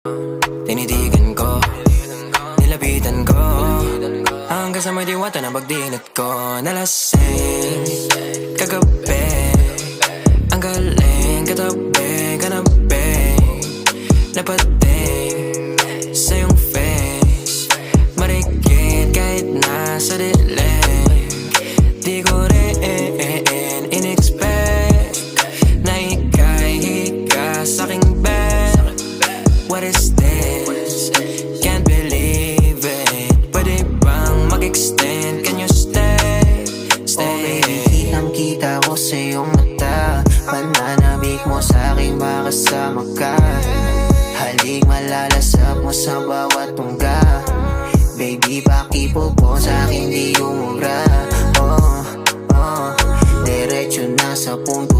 Tinitigan ko, nilapitan ko, hanggang sa may diwata na pagdinat ko. Nalasing kagabi, ang galing katabi, kanabi, napating sa iyong face, marikit kahit nasa dilim. Di ko rin in-expect na ika'y hika sa'king bed. What is this? Can't believe it. Pwede bang mag-extend? Can you stay? Stay. Okay, kitang-kita ko sa iyong mata, pananabik mo sa'king makasama ka. Halik malalasap mo sa bawat tungga. Baby, pakipo po sa'kin di umubra. Diretso na sa punto